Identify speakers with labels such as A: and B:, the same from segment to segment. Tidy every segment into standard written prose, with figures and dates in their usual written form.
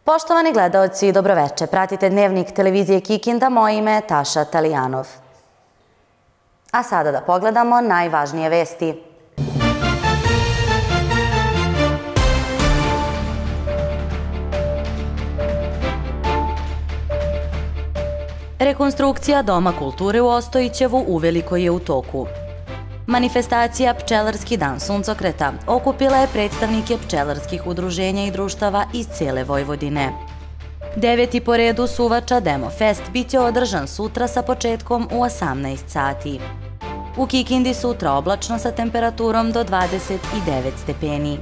A: Poštovani gledaoci, dobroveče. Pratite dnevnik televizije Kikinda, moje ime je Taša Talijanov. A sada da pogledamo najvažnije vesti. Rekonstrukcija Doma kulture u Ostojićevu uveliko je u toku. Manifestacija Pčelarski dan suncokreta okupila je predstavnike pčelarskih udruženja i društava iz cijele Vojvodine. 9. po redu Suvača Demo Fest biće održan sutra sa početkom u 18 sati. U Kikindi sutra oblačno sa temperaturom do 29 stepeni.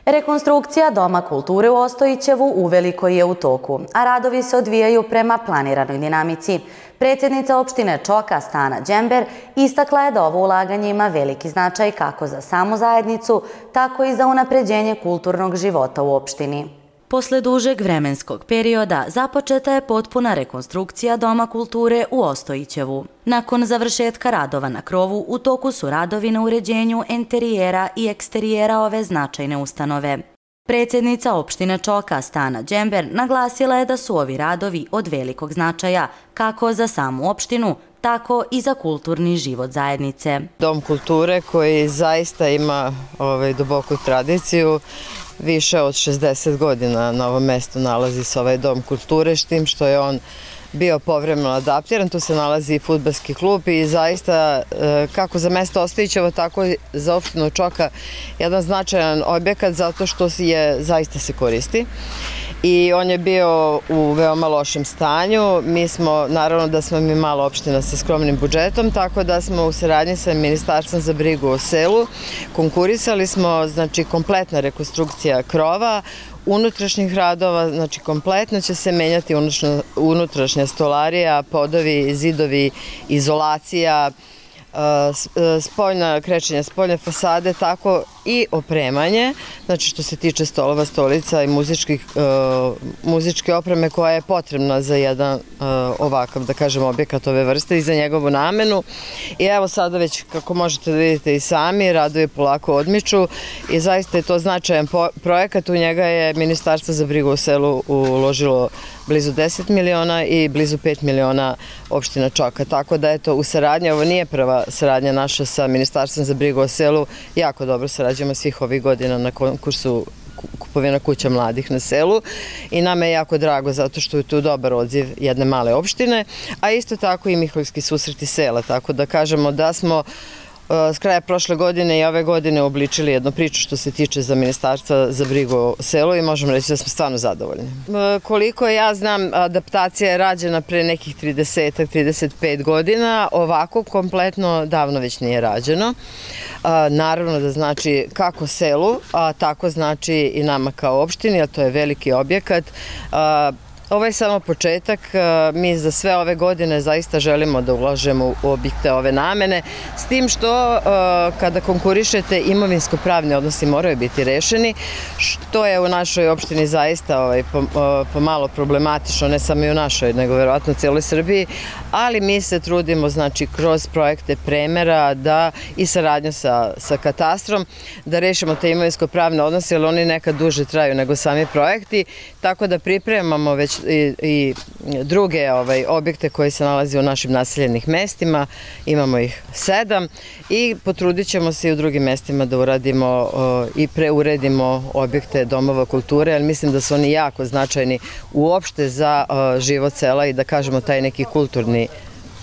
A: Rekonstrukcija Doma kulture u Ostojićevu uveliko je u toku, a radovi se odvijaju prema planiranoj dinamici. Predsjednica opštine Čoka Stana Đember istakla je da ovo ulaganje ima veliki značaj kako za samu zajednicu, tako i za unapređenje kulturnog života u opštini. Posle dužeg vremenskog perioda započeta je potpuna rekonstrukcija Doma kulture u Ostojićevu. Nakon završetka radova na krovu, u toku su radovi na uređenju enterijera i eksterijera ove značajne ustanove. Predsjednica opštine Čoka Stana Đember naglasila je da su ovi radovi od velikog značaja kako za samu opštinu, tako i za kulturni život zajednice.
B: Dom kulture koji zaista ima duboku tradiciju, više od 60 godina na ovom mestu nalazi se ovaj Dom kulture, s tim što je on bio povremeno adaptiran. Tu se nalazi i fudbalski klub i zaista kako za mesto Ostojićevo, tako i za opštinu Čoka jedan značajan objekat zato što zaista se koristi. I on je bio u veoma lošem stanju. Mi smo, naravno da smo mi mala opština sa skromnim budžetom, tako da smo u saradnji sa Ministarstvom za brigu o selu konkurisali smo, znači kompletna rekonstrukcija krova, unutrašnjih radova, znači kompletno će se menjati unutrašnja stolarija, podovi, zidovi, izolacija, spoljna krečenja, spoljne fasade, tako i opremanje, znači što se tiče stolova, stolica i muzičke opreme koja je potrebna za jedan ovakav, da kažem, objekat ove vrste i za njegovu namenu. I evo sada već, kako možete da vidite i sami, radovi polako odmiču i zaista je to značajan projekat. U njega je Ministarstvo za brigu o selu uložilo blizu 10 miliona i blizu 5 miliona opština Čoka. Tako da, eto, u saradnji, ovo nije prva saradnja naša sa Ministarstvom za brigu o selu, jako dobro sarađujemo svih ovih godina na konkursu kupovina kuća mladih na selu i nama je jako drago zato što je tu dobar odziv jedne male opštine, a isto tako i Miholjski susreti sela, tako da kažemo da smo s kraja prošle godine i ove godine obličili jednu priču što se tiče za Ministarstva za brigu o selu i možemo reći da smo stvarno zadovoljni. Koliko ja znam, adaptacija je rađena pre nekih 30-35 godina, ovako kompletno davno već nije rađeno. Naravno da znači kako selu, a tako znači i nama kao opštini, a to je veliki objekat. Ovo je samo početak, mi za sve ove godine zaista želimo da ulažemo u objekte ove namene, s tim što kada konkurišete imovinsko-pravni odnosi moraju biti rešeni, što je u našoj opštini zaista pomalo problematično, ne samo i u našoj, nego verovatno u cijeloj Srbiji, ali mi se trudimo, znači, kroz projekte premera i saradnju sa katastrom da rešimo te imovinsko-pravne odnose, jer oni nekad duže traju nego sami projekti, tako da pripremamo već i druge objekte koji se nalaze u našim naseljenih mestima, imamo ih 7 i potrudit ćemo se i u drugim mestima da uradimo i preuredimo objekte domova kulture, jer mislim da su oni jako značajni uopšte za život sela i da kažemo taj neki kulturni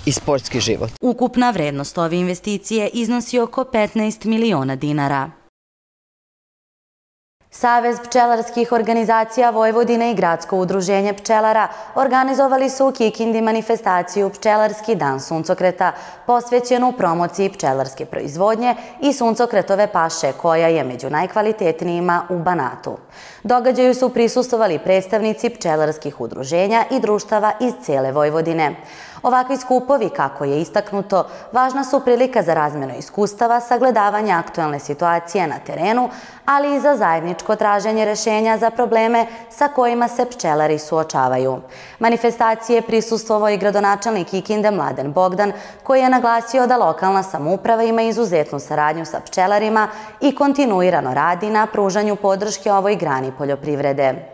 B: i sportski život.
A: Ukupna vrednost ove investicije iznosi oko 15 miliona dinara. Savez pčelarskih organizacija Vojvodine i Gradsko udruženje pčelara organizovali su u Kikindi manifestaciju Pčelarski dan suncokreta, posvećenu promociji pčelarske proizvodnje i suncokretove paše, koja je među najkvalitetnijima u Banatu. Događaju su prisustvovali predstavnici pčelarskih udruženja i društava iz cijele Vojvodine. Ovakvi skupovi, kako je istaknuto, važna su prilika za razmjenu iskustava, sagledavanje aktuelne situacije na terenu, ali i za zajedničko traženje rešenja za probleme sa kojima se pčelari suočavaju. Manifestacije prisustvovao i gradonačelnik Kikinde Mladen Bogdan, koji je naglasio da lokalna samouprava ima izuzetnu saradnju sa pčelarima i kontinuirano radi na pružanju podrške ovoj grani poljoprivrede.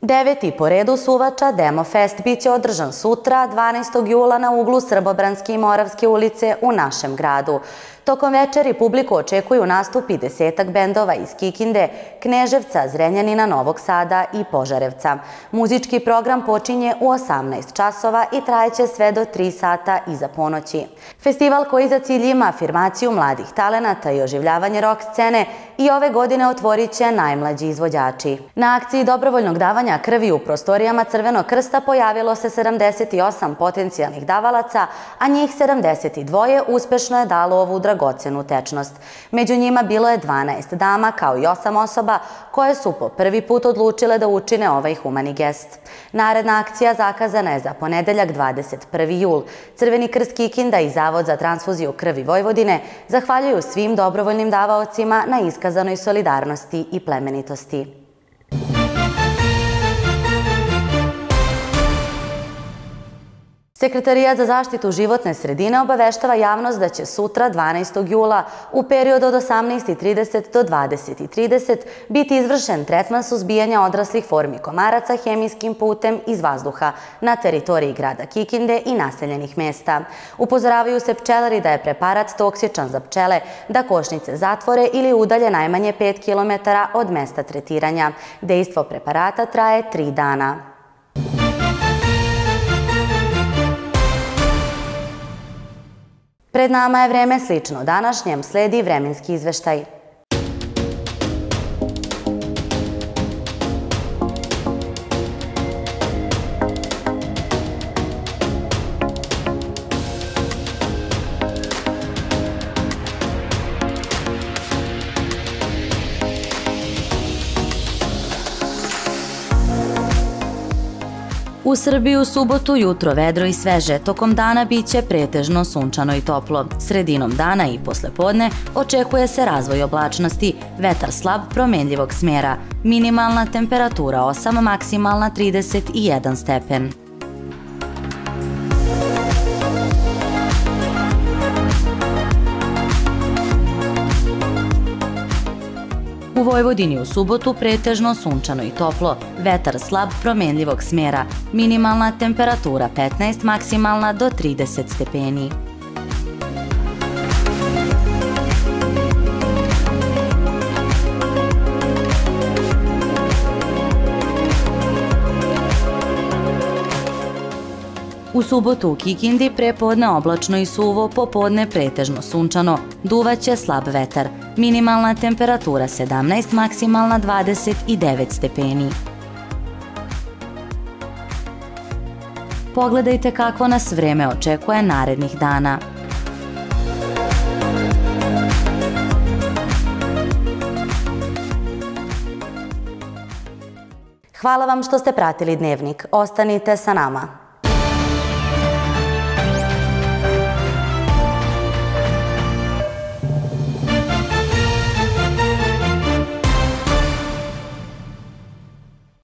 A: 9. po redu suvača Demo Fest biće održan sutra, 12. jula na uglu Srbobranske i Moravske ulice u našem gradu. Tokom večeri publiku očekuju nastupi 10-ak bendova iz Kikinde, Kneževca, Zrenjanina, Novog Sada i Požarevca. Muzički program počinje u 18 časova i trajeće sve do 3 sata iza ponoći. Festival koji za cilj ima afirmaciju mladih talenata i oživljavanje rock scene i ove godine otvorit će najmlađi izvođači. Na akciji dobrovoljnog davanja krvi u prostorijama Crvenog krsta pojavilo se 78 potencijalnih davalaca, a njih 72 uspešno je dalo ovu dragocenu tečnost. Među njima bilo je 12 dama kao i 8 osoba koje su po prvi put odlučile da učine ovaj humani gest. Naredna akcija zakazana je za ponedeljak 21. jul. Crveni krst Kikinda i Zavod za transfuziju krvi Vojvodine zahvaljuju svim dobrovoljnim davaocima na iskazanoj solidarnosti i plemenitosti. Sekretarijat za zaštitu životne sredine obaveštava javnost da će sutra, 12. jula, u periodu od 18:30 do 20:30 biti izvršen tretman suzbijanja odraslih formi komaraca hemijskim putem iz vazduha na teritoriji grada Kikinde i naseljenih mesta. Upozoravaju se pčelari da je preparat toksičan za pčele, da košnice zatvore ili udalje najmanje 5 km od mesta tretiranja. Dejstvo preparata traje 3 dana. Pred nama je vreme slično današnjem, sledi vremenski izveštaj. U Srbiji u subotu jutro vedro i sveže, tokom dana biće pretežno sunčano i toplo. Sredinom dana i poslepodne očekuje se razvoj oblačnosti, vetar slab promenljivog smjera, minimalna temperatura 8, maksimalna 31 stepen. U Vojvodini u subotu pretežno sunčano i toplo, vetar slab promenljivog smjera, minimalna temperatura 15, maksimalna do 30 stepeni. U subotu u Kikindi prepodne oblačno i suvo, popodne pretežno sunčano, duvaće slab vetar, minimalna temperatura 17, maksimalna 29 stepeni. Pogledajte kako nas vreme očekuje narednih dana. Hvala vam što ste pratili Dnevnik. Ostanite sa nama.